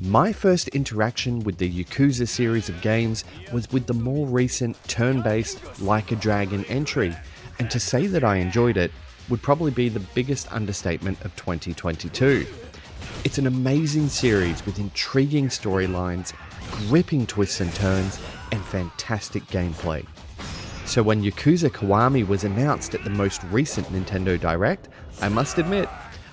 My first interaction with the Yakuza series of games was with the more recent turn-based Like a Dragon entry, and to say that I enjoyed it would probably be the biggest understatement of 2022. It's an amazing series with intriguing storylines, gripping twists and turns, and fantastic gameplay. So when Yakuza Kiwami was announced at the most recent Nintendo Direct, I must admit,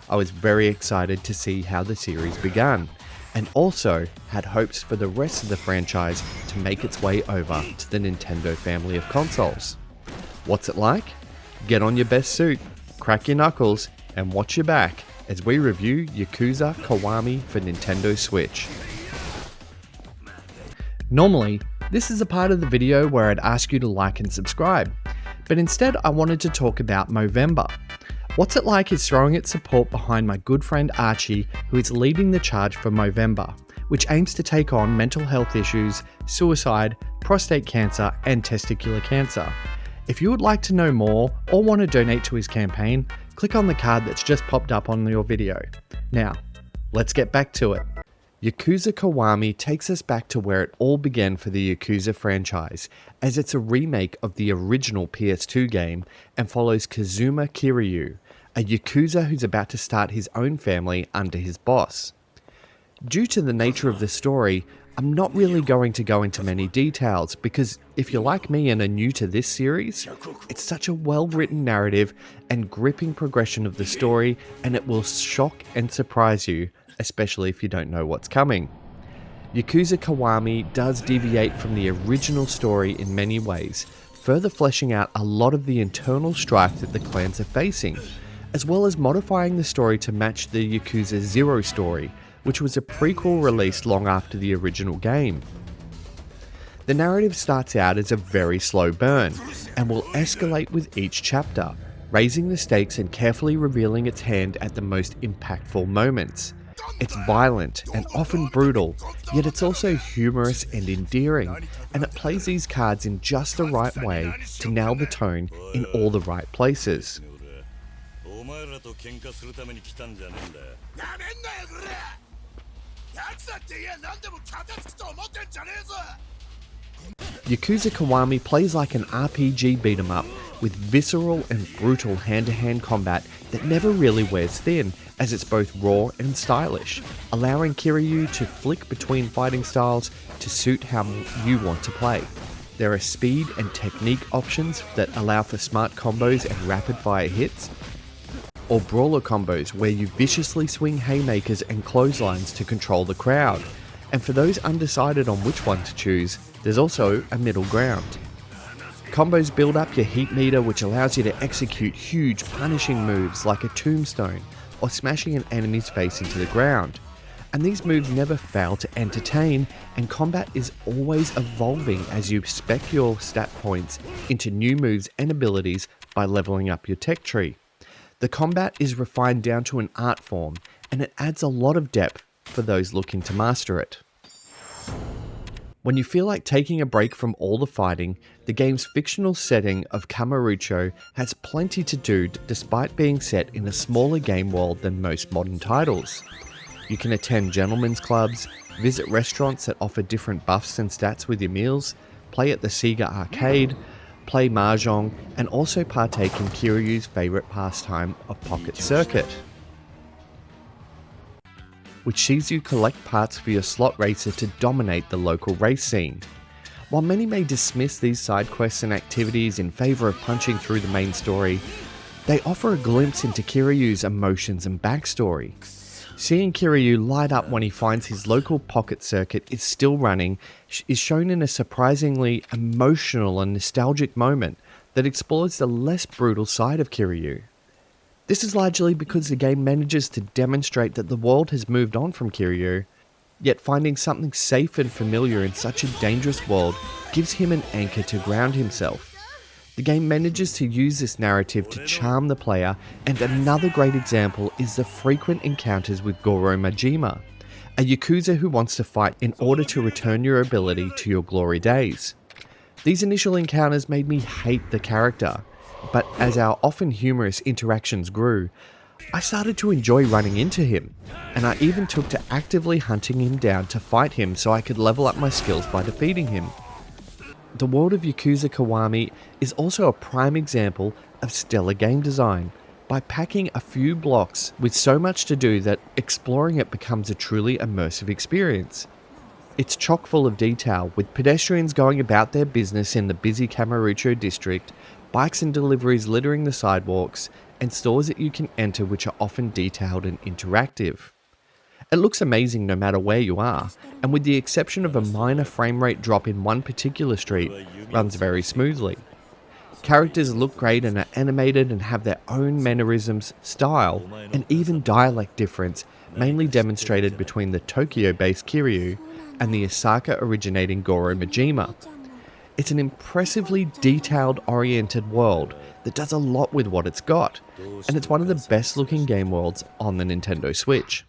I was very excited to see how the series began, and also had hopes for the rest of the franchise to make its way over to the Nintendo family of consoles. What's it like? Get on your best suit, crack your knuckles, and watch your back as we review Yakuza Kiwami for Nintendo Switch. Normally, this is a part of the video where I'd ask you to like and subscribe, but instead I wanted to talk about Movember. What's It Like is throwing its support behind my good friend Archie, who is leading the charge for Movember, which aims to take on mental health issues, suicide, prostate cancer, and testicular cancer. If you would like to know more or want to donate to his campaign, click on the card that's just popped up on your video. Now, let's get back to it. Yakuza Kiwami takes us back to where it all began for the Yakuza franchise, as it's a remake of the original PS2 game and follows Kazuma Kiryu, a Yakuza who's about to start his own family under his boss. Due to the nature of the story, I'm not really going to go into many details because if you're like me and are new to this series, it's such a well-written narrative and gripping progression of the story, and it will shock and surprise you, especially if you don't know what's coming. Yakuza Kiwami does deviate from the original story in many ways, further fleshing out a lot of the internal strife that the clans are facing, as well as modifying the story to match the Yakuza 0 story, which was a prequel released long after the original game. The narrative starts out as a very slow burn, and will escalate with each chapter, raising the stakes and carefully revealing its hand at the most impactful moments. It's violent and often brutal, yet it's also humorous and endearing, and it plays these cards in just the right way to nail the tone in all the right places. Yakuza Kiwami plays like an RPG beat-em-up with visceral and brutal hand-to-hand combat that never really wears thin, as it's both raw and stylish, allowing Kiryu to flick between fighting styles to suit how you want to play. There are speed and technique options that allow for smart combos and rapid-fire hits, or brawler combos where you viciously swing haymakers and clotheslines to control the crowd. And for those undecided on which one to choose, there's also a middle ground. Combos build up your heat meter, which allows you to execute huge punishing moves like a tombstone or smashing an enemy's face into the ground. And these moves never fail to entertain, and combat is always evolving as you spec your stat points into new moves and abilities by leveling up your tech tree. The combat is refined down to an art form, and it adds a lot of depth for those looking to master it. When you feel like taking a break from all the fighting, the game's fictional setting of Kamurocho has plenty to do despite being set in a smaller game world than most modern titles. You can attend gentlemen's clubs, visit restaurants that offer different buffs and stats with your meals, play at the Sega arcade, play mahjong, and also partake in Kiryu's favourite pastime of Pocket Circuit, which sees you collect parts for your slot racer to dominate the local race scene. While many may dismiss these side quests and activities in favour of punching through the main story, they offer a glimpse into Kiryu's emotions and backstory. Seeing Kiryu light up when he finds his local pocket circuit is still running is shown in a surprisingly emotional and nostalgic moment that explores the less brutal side of Kiryu. This is largely because the game manages to demonstrate that the world has moved on from Kiryu, yet finding something safe and familiar in such a dangerous world gives him an anchor to ground himself. The game manages to use this narrative to charm the player, and another great example is the frequent encounters with Goro Majima, a Yakuza who wants to fight in order to return your ability to your glory days. These initial encounters made me hate the character, but as our often humorous interactions grew, I started to enjoy running into him, and I even took to actively hunting him down to fight him so I could level up my skills by defeating him. The world of Yakuza Kiwami is also a prime example of stellar game design, by packing a few blocks with so much to do that exploring it becomes a truly immersive experience. It's chock full of detail, with pedestrians going about their business in the busy Kamurocho district, bikes and deliveries littering the sidewalks, and stores that you can enter which are often detailed and interactive. It looks amazing no matter where you are, and with the exception of a minor frame rate drop in one particular street, runs very smoothly. Characters look great and are animated and have their own mannerisms, style, and even dialect difference, mainly demonstrated between the Tokyo-based Kiryu and the Osaka-originating Goro Majima. It's an impressively detailed-oriented world that does a lot with what it's got, and it's one of the best-looking game worlds on the Nintendo Switch.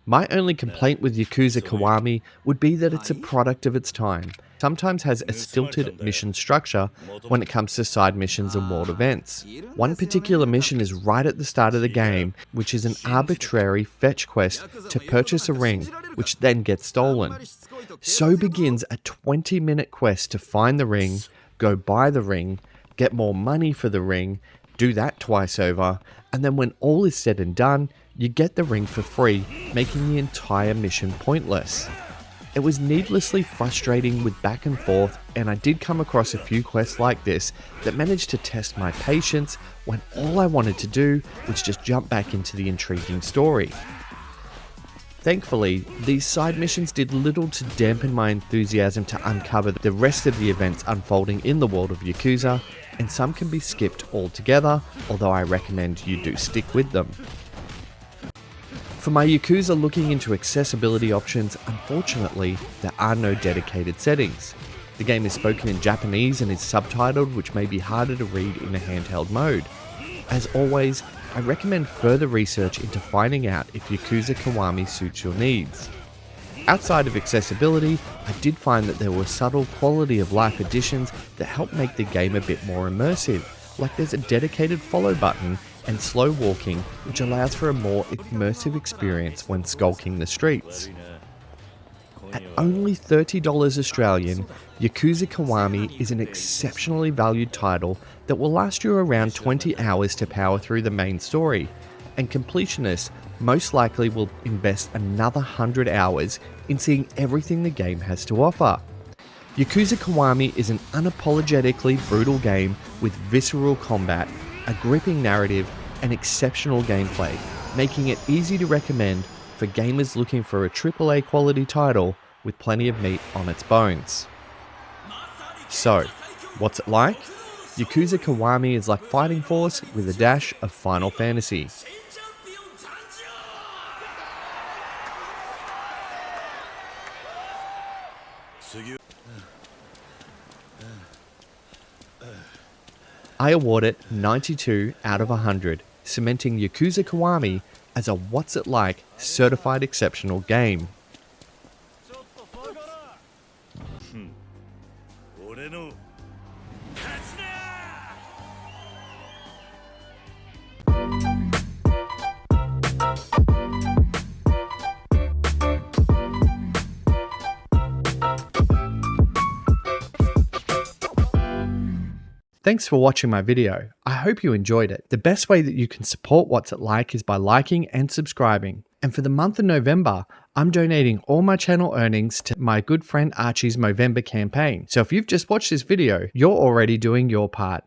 My only complaint with Yakuza Kiwami would be that it's a product of its time, sometimes has a stilted mission structure when it comes to side missions and world events. One particular mission is right at the start of the game, which is an arbitrary fetch quest to purchase a ring, which then gets stolen. So begins a 20-minute quest to find the ring, go buy the ring, get more money for the ring, do that twice over, and then when all is said and done, you get the ring for free, making the entire mission pointless. It was needlessly frustrating with back and forth, and I did come across a few quests like this that managed to test my patience when all I wanted to do was just jump back into the intriguing story. Thankfully, these side missions did little to dampen my enthusiasm to uncover the rest of the events unfolding in the world of Yakuza, and some can be skipped altogether, although I recommend you do stick with them. For my Yakuza looking into accessibility options, unfortunately, there are no dedicated settings. The game is spoken in Japanese and is subtitled, which may be harder to read in a handheld mode. As always, I recommend further research into finding out if Yakuza Kiwami suits your needs. Outside of accessibility, I did find that there were subtle quality of life additions that help make the game a bit more immersive, like there's a dedicated follow button and slow walking, which allows for a more immersive experience when skulking the streets. At only $30 Australian, Yakuza Kiwami is an exceptionally valued title that will last you around 20 hours to power through the main story, and completionists most likely will invest another 100 hours in seeing everything the game has to offer. Yakuza Kiwami is an unapologetically brutal game with visceral combat, a gripping narrative, and exceptional gameplay, making it easy to recommend for gamers looking for a AAA quality title with plenty of meat on its bones. So, what's it like? Yakuza Kiwami is like Fighting Force with a dash of Final Fantasy. I award it 92 out of 100, cementing Yakuza Kiwami as a What's It Like certified exceptional game. Thanks for watching my video. I hope you enjoyed it. The best way that you can support What's It Like is by liking and subscribing. And for the month of November, I'm donating all my channel earnings to my good friend Archie's Movember campaign. So if you've just watched this video, you're already doing your part.